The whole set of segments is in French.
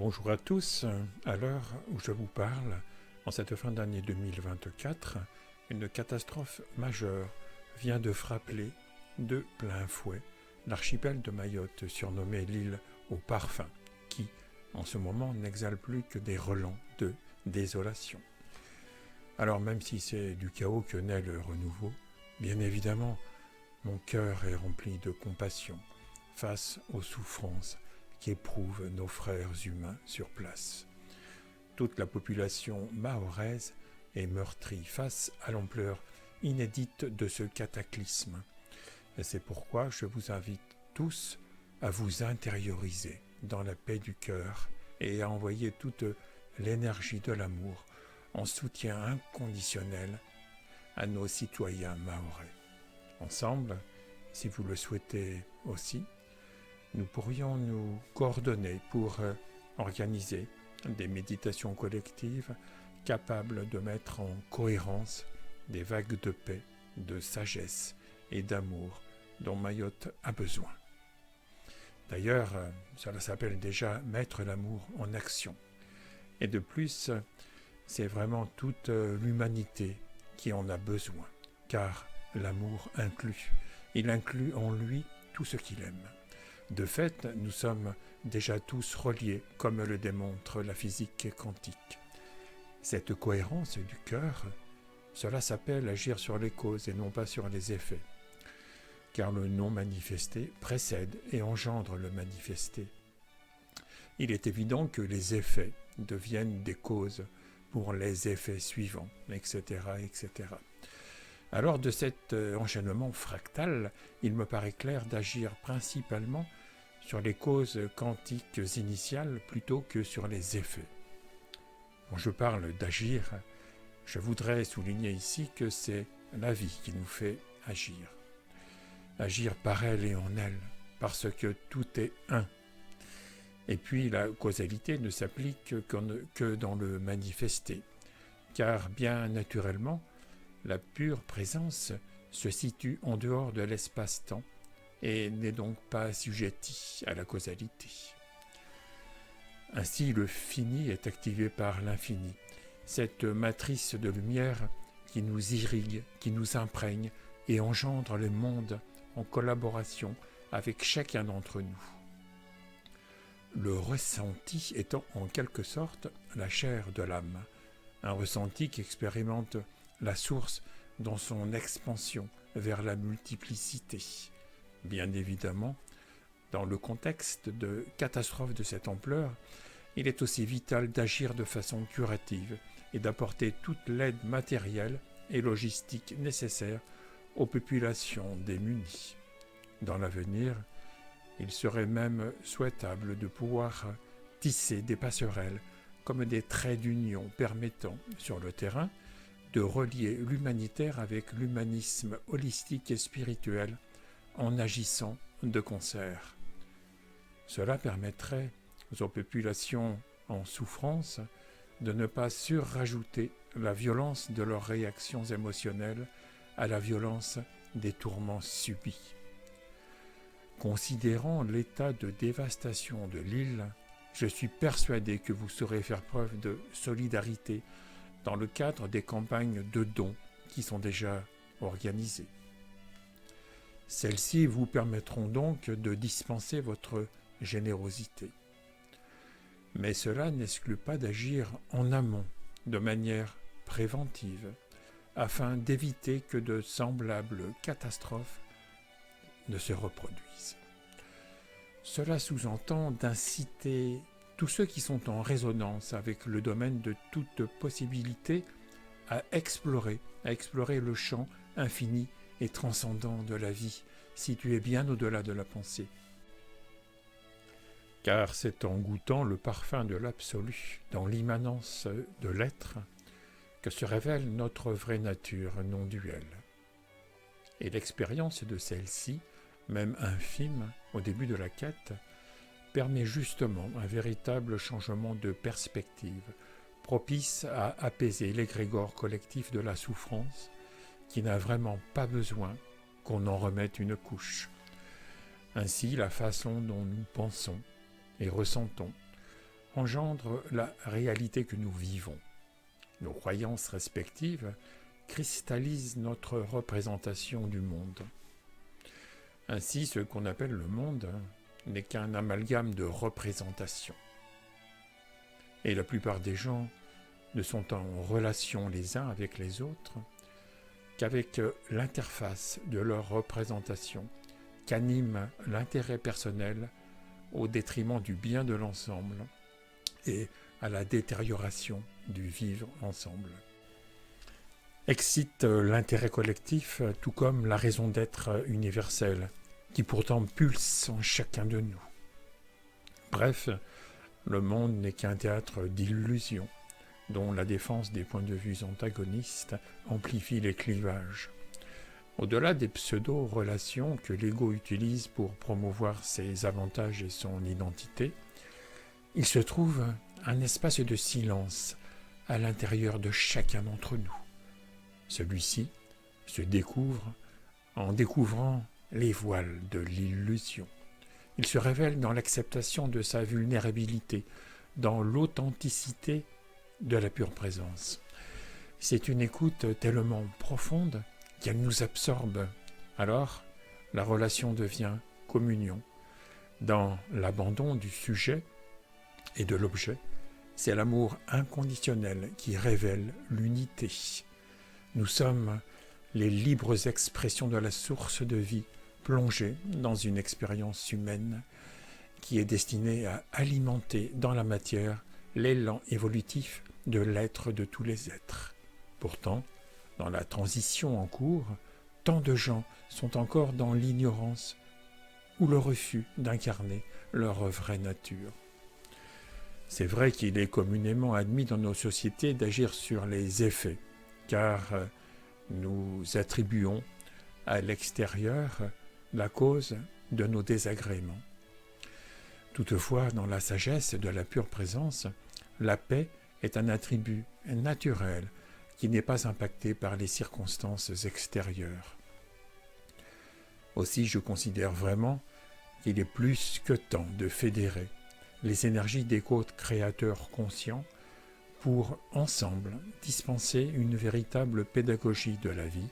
Bonjour à tous. À l'heure où je vous parle, en cette fin d'année 2024, une catastrophe majeure vient de frapper de plein fouet l'archipel de Mayotte, surnommé l'île aux parfums, qui, en ce moment, n'exhale plus que des relents de désolation. Alors même si c'est du chaos que naît le renouveau, bien évidemment, mon cœur est rempli de compassion face aux souffrances qu'éprouvent nos frères humains sur place. Toute la population mahoraise est meurtrie face à l'ampleur inédite de ce cataclysme. Et c'est pourquoi je vous invite tous à vous intérioriser dans la paix du cœur et à envoyer toute l'énergie de l'amour en soutien inconditionnel à nos citoyens mahorais. Ensemble, si vous le souhaitez aussi, nous pourrions nous coordonner pour organiser des méditations collectives capables de mettre en cohérence des vagues de paix, de sagesse et d'amour dont Mayotte a besoin. D'ailleurs, cela s'appelle déjà mettre l'amour en action. Et de plus, c'est vraiment toute l'humanité qui en a besoin, car l'amour inclut. Il inclut en lui tout ce qu'il aime. De fait, nous sommes déjà tous reliés, comme le démontre la physique quantique. Cette cohérence du cœur, cela s'appelle agir sur les causes et non pas sur les effets. Car le non manifesté précède et engendre le manifesté. Il est évident que les effets deviennent des causes pour les effets suivants, etc., etc. Alors de cet enchaînement fractal, il me paraît clair d'agir principalement sur les causes quantiques initiales plutôt que sur les effets. Quand je parle d'agir, je voudrais souligner ici que c'est la vie qui nous fait agir. Agir par elle et en elle, parce que tout est un. Et puis la causalité ne s'applique que dans le manifesté, car bien naturellement, la pure présence se situe en dehors de l'espace-temps et n'est donc pas assujettie à la causalité. Ainsi, le fini est activé par l'infini, cette matrice de lumière qui nous irrigue, qui nous imprègne et engendre le monde en collaboration avec chacun d'entre nous. Le ressenti étant en quelque sorte la chair de l'âme, un ressenti qui expérimente la source dans son expansion vers la multiplicité. Bien évidemment, dans le contexte de catastrophes de cette ampleur, il est aussi vital d'agir de façon curative et d'apporter toute l'aide matérielle et logistique nécessaire aux populations démunies. Dans l'avenir, il serait même souhaitable de pouvoir tisser des passerelles comme des traits d'union permettant, sur le terrain, de relier l'humanitaire avec l'humanisme holistique et spirituel en agissant de concert. Cela permettrait aux populations en souffrance de ne pas surrajouter la violence de leurs réactions émotionnelles à la violence des tourments subis. Considérant l'état de dévastation de l'île, je suis persuadé que vous saurez faire preuve de solidarité dans le cadre des campagnes de dons qui sont déjà organisées. Celles-ci vous permettront donc de dispenser votre générosité. Mais cela n'exclut pas d'agir en amont, de manière préventive, afin d'éviter que de semblables catastrophes ne se reproduisent. Cela sous-entend d'inciter tous ceux qui sont en résonance avec le domaine de toute possibilité à explorer le champ infini et transcendant de la vie, situé bien au-delà de la pensée. Car c'est en goûtant le parfum de l'absolu, dans l'immanence de l'être, que se révèle notre vraie nature non duelle. Et l'expérience de celle-ci, même infime au début de la quête, permet justement un véritable changement de perspective, propice à apaiser l'égrégore collectif de la souffrance, qui n'a vraiment pas besoin qu'on en remette une couche. Ainsi, la façon dont nous pensons et ressentons engendre la réalité que nous vivons. Nos croyances respectives cristallisent notre représentation du monde. Ainsi, ce qu'on appelle le monde n'est qu'un amalgame de représentations. Et la plupart des gens ne sont en relation les uns avec les autres qu'avec l'interface de leur représentation qu'anime l'intérêt personnel au détriment du bien de l'ensemble et à la détérioration du vivre ensemble. Excite l'intérêt collectif tout comme la raison d'être universelle qui pourtant pulse en chacun de nous. Bref, le monde n'est qu'un théâtre d'illusions dont la défense des points de vue antagonistes amplifie les clivages. Au-delà des pseudo-relations que l'ego utilise pour promouvoir ses avantages et son identité, il se trouve un espace de silence à l'intérieur de chacun d'entre nous. Celui-ci se découvre en découvrant les voiles de l'illusion. Il se révèle dans l'acceptation de sa vulnérabilité, dans l'authenticité de la pure présence. C'est une écoute tellement profonde qu'elle nous absorbe. Alors, la relation devient communion. Dans l'abandon du sujet et de l'objet, c'est l'amour inconditionnel qui révèle l'unité. Nous sommes les libres expressions de la source de vie, plongées dans une expérience humaine qui est destinée à alimenter dans la matière l'élan évolutif de l'être de tous les êtres. Pourtant, dans la transition en cours, tant de gens sont encore dans l'ignorance ou le refus d'incarner leur vraie nature. C'est vrai qu'il est communément admis dans nos sociétés d'agir sur les effets, car nous attribuons à l'extérieur la cause de nos désagréments. Toutefois, dans la sagesse de la pure présence, la paix est un attribut naturel qui n'est pas impacté par les circonstances extérieures. Aussi, je considère vraiment qu'il est plus que temps de fédérer les énergies des co-créateurs conscients pour, ensemble, dispenser une véritable pédagogie de la vie,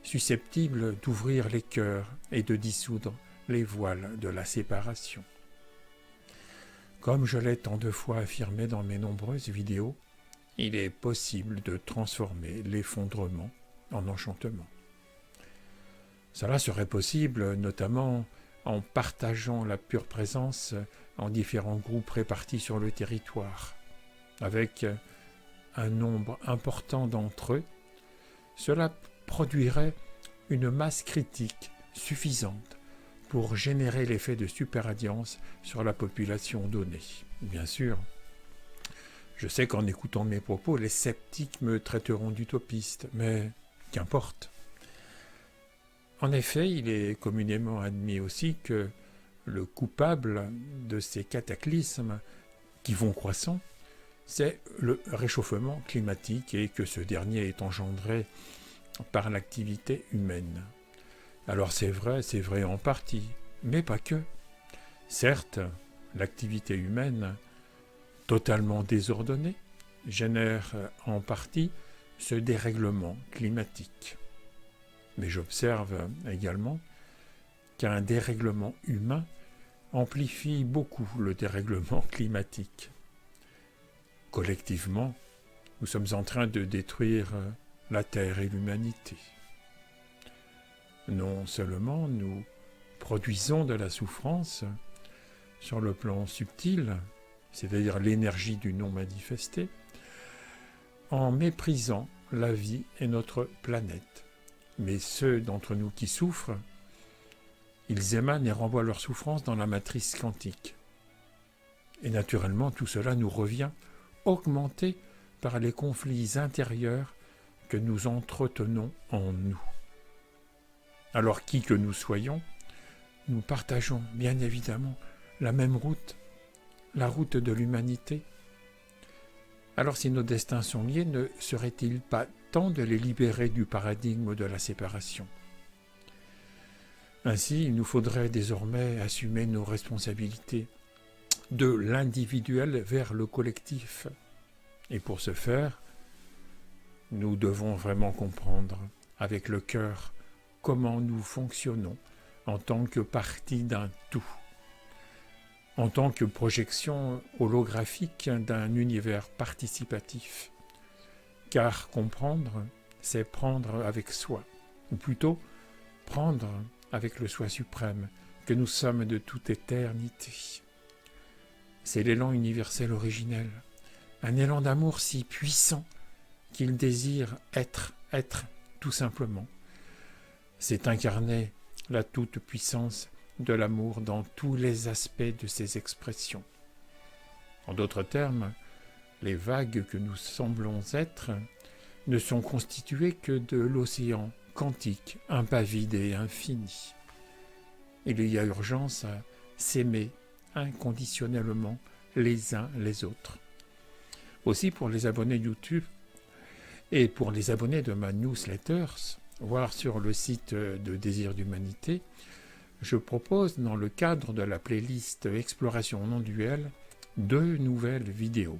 susceptible d'ouvrir les cœurs et de dissoudre les voiles de la séparation. Comme je l'ai tant de fois affirmé dans mes nombreuses vidéos, il est possible de transformer l'effondrement en enchantement. Cela serait possible notamment en partageant la pure présence en différents groupes répartis sur le territoire. Avec un nombre important d'entre eux, cela produirait une masse critique suffisante pour générer l'effet de superradiance sur la population donnée. Bien sûr, je sais qu'en écoutant mes propos, les sceptiques me traiteront d'utopiste, mais qu'importe. En effet, il est communément admis aussi que le coupable de ces cataclysmes qui vont croissant, c'est le réchauffement climatique et que ce dernier est engendré par l'activité humaine. Alors c'est vrai en partie, mais pas que. Certes, l'activité humaine, totalement désordonnée, génère en partie ce dérèglement climatique. Mais j'observe également qu'un dérèglement humain amplifie beaucoup le dérèglement climatique. Collectivement, nous sommes en train de détruire la Terre et l'humanité. Non seulement nous produisons de la souffrance sur le plan subtil, c'est-à-dire l'énergie du non manifesté, en méprisant la vie et notre planète. Mais ceux d'entre nous qui souffrent, ils émanent et renvoient leur souffrance dans la matrice quantique. Et naturellement, tout cela nous revient augmenté par les conflits intérieurs que nous entretenons en nous. Alors qui que nous soyons, nous partageons bien évidemment la même route, la route de l'humanité. Alors si nos destins sont liés, ne serait-il pas temps de les libérer du paradigme de la séparation ? Ainsi, il nous faudrait désormais assumer nos responsabilités de l'individuel vers le collectif. Et pour ce faire, nous devons vraiment comprendre avec le cœur comment nous fonctionnons en tant que partie d'un tout, en tant que projection holographique d'un univers participatif. Car comprendre, c'est prendre avec soi, ou plutôt prendre avec le soi suprême, que nous sommes de toute éternité. C'est l'élan universel originel, un élan d'amour si puissant qu'il désire être tout simplement. C'est incarner la toute-puissance de l'amour dans tous les aspects de ses expressions. En d'autres termes, les vagues que nous semblons être ne sont constituées que de l'océan quantique, impavidé et infini. Il y a urgence à s'aimer inconditionnellement les uns les autres. Aussi pour les abonnés YouTube et pour les abonnés de ma newsletter, voire sur le site de Désir d'Humanité, je propose dans le cadre de la playlist Exploration non-duelle 2 nouvelles vidéos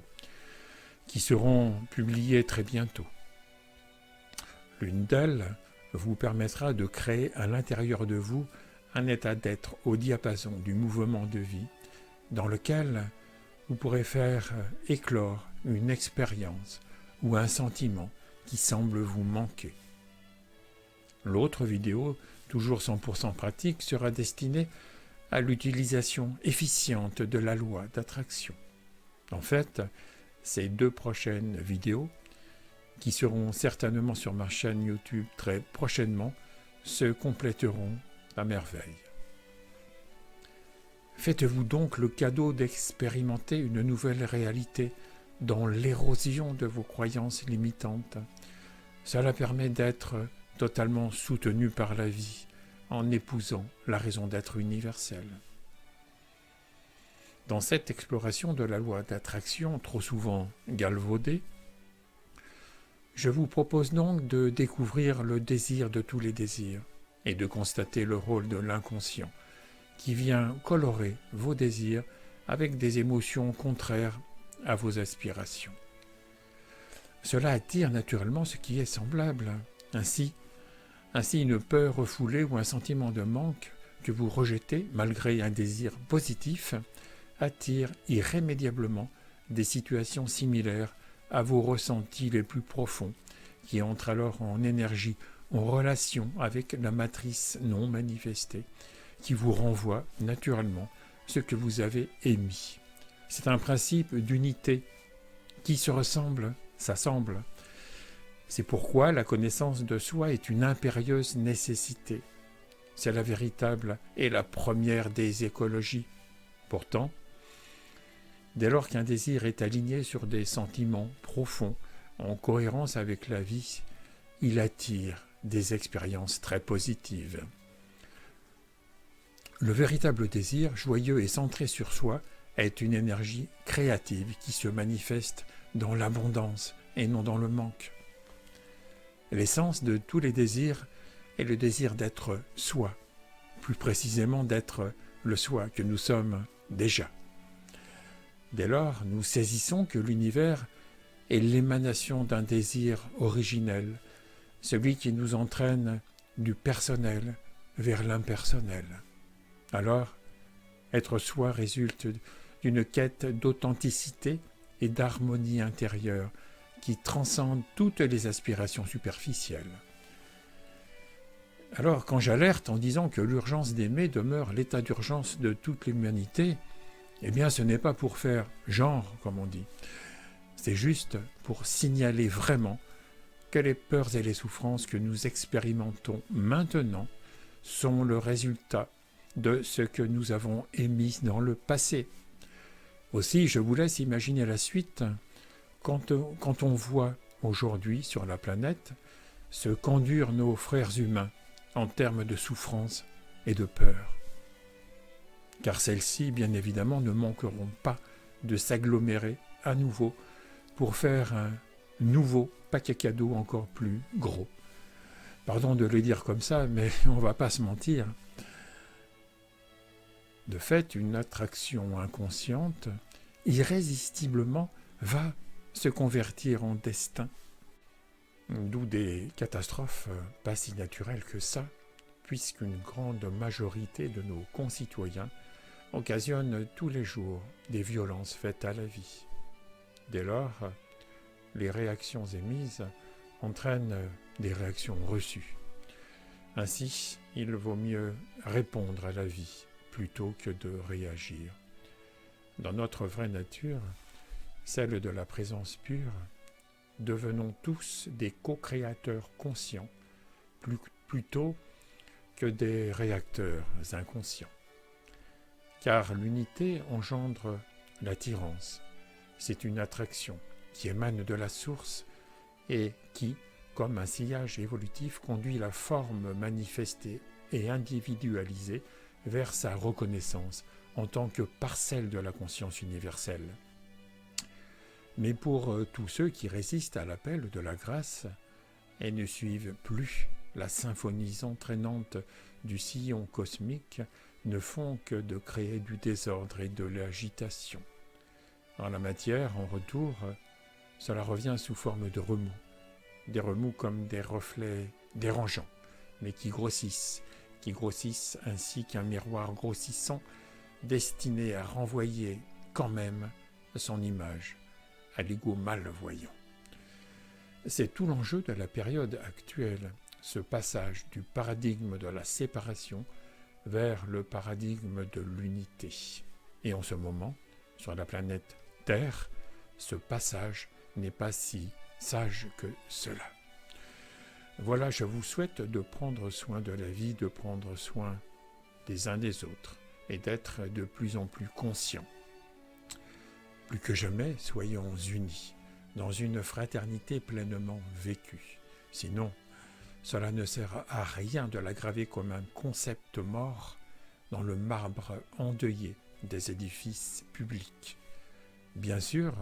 qui seront publiées très bientôt. L'une d'elles vous permettra de créer à l'intérieur de vous un état d'être au diapason du mouvement de vie dans lequel vous pourrez faire éclore une expérience ou un sentiment qui semble vous manquer. L'autre vidéo, toujours 100% pratique, sera destinée à l'utilisation efficiente de la loi d'attraction. En fait, ces 2 prochaines vidéos, qui seront certainement sur ma chaîne YouTube très prochainement, se compléteront à merveille. Faites-vous donc le cadeau d'expérimenter une nouvelle réalité dans l'érosion de vos croyances limitantes. Cela permet d'être totalement soutenu par la vie en épousant la raison d'être universelle. Dans cette exploration de la loi d'attraction trop souvent galvaudée, je vous propose donc de découvrir le désir de tous les désirs et de constater le rôle de l'inconscient qui vient colorer vos désirs avec des émotions contraires à vos aspirations. Cela attire naturellement ce qui est semblable. Ainsi une peur refoulée ou un sentiment de manque que vous rejetez malgré un désir positif attire irrémédiablement des situations similaires à vos ressentis les plus profonds, qui entrent alors en énergie, en relation avec la matrice non manifestée, qui vous renvoie naturellement ce que vous avez émis. C'est un principe d'unité qui se ressemble, s'assemble. C'est pourquoi la connaissance de soi est une impérieuse nécessité. C'est la véritable et la première des écologies. Pourtant, dès lors qu'un désir est aligné sur des sentiments profonds, en cohérence avec la vie, il attire des expériences très positives. Le véritable désir, joyeux et centré sur soi, est une énergie créative qui se manifeste dans l'abondance et non dans le manque. L'essence de tous les désirs est le désir d'être soi, plus précisément d'être le soi que nous sommes déjà. Dès lors, nous saisissons que l'univers est l'émanation d'un désir originel, celui qui nous entraîne du personnel vers l'impersonnel. Alors, être soi résulte d'une quête d'authenticité et d'harmonie intérieure qui transcende toutes les aspirations superficielles. Alors, quand j'alerte en disant que l'urgence d'aimer demeure l'état d'urgence de toute l'humanité, eh bien, ce n'est pas pour faire genre, comme on dit. C'est juste pour signaler vraiment que les peurs et les souffrances que nous expérimentons maintenant sont le résultat de ce que nous avons émis dans le passé. Aussi, je vous laisse imaginer la suite quand on voit aujourd'hui sur la planète ce qu'endurent nos frères humains en termes de souffrance et de peur. Car celles-ci, bien évidemment, ne manqueront pas de s'agglomérer à nouveau pour faire un nouveau paquet cadeau encore plus gros. Pardon de le dire comme ça, mais on ne va pas se mentir. De fait, une attraction inconsciente, irrésistiblement, va se convertir en destin. D'où des catastrophes pas si naturelles que ça, puisqu'une grande majorité de nos concitoyens occasionnent tous les jours des violences faites à la vie. Dès lors, les réactions émises entraînent des réactions reçues. Ainsi, il vaut mieux répondre à la vie plutôt que de réagir. Dans notre vraie nature, celle de la présence pure, devenons tous des co-créateurs conscients plutôt que des réacteurs inconscients. Car l'unité engendre l'attirance. C'est une attraction qui émane de la source et qui, comme un sillage évolutif, conduit la forme manifestée et individualisée vers sa reconnaissance en tant que parcelle de la conscience universelle. Mais pour tous ceux qui résistent à l'appel de la grâce et ne suivent plus la symphonie entraînante du sillon cosmique, ne font que de créer du désordre et de l'agitation. En la matière, en retour, cela revient sous forme de remous. Des remous comme des reflets dérangeants, mais qui grossissent ainsi qu'un miroir grossissant destiné à renvoyer quand même son image à l'ego malvoyant. C'est tout l'enjeu de la période actuelle, ce passage du paradigme de la séparation vers le paradigme de l'unité. Et en ce moment, sur la planète Terre, ce passage n'est pas si sage que cela. Voilà, je vous souhaite de prendre soin de la vie, de prendre soin des uns des autres et d'être de plus en plus conscients. Plus que jamais, soyons unis dans une fraternité pleinement vécue. Sinon, cela ne sert à rien de la graver comme un concept mort dans le marbre endeuillé des édifices publics. Bien sûr,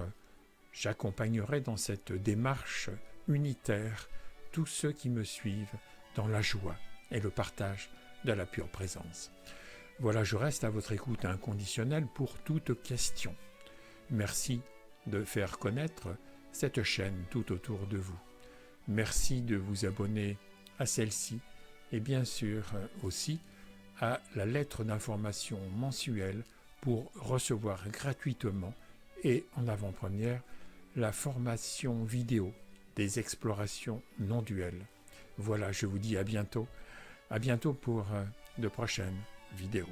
j'accompagnerai dans cette démarche unitaire tous ceux qui me suivent dans la joie et le partage de la pure présence. Voilà, je reste à votre écoute inconditionnelle pour toute question. Merci de faire connaître cette chaîne tout autour de vous. Merci de vous abonner à celle-ci et bien sûr aussi à la lettre d'information mensuelle pour recevoir gratuitement et en avant-première la formation vidéo des explorations non duelles. Voilà, je vous dis à bientôt pour de prochaines vidéos.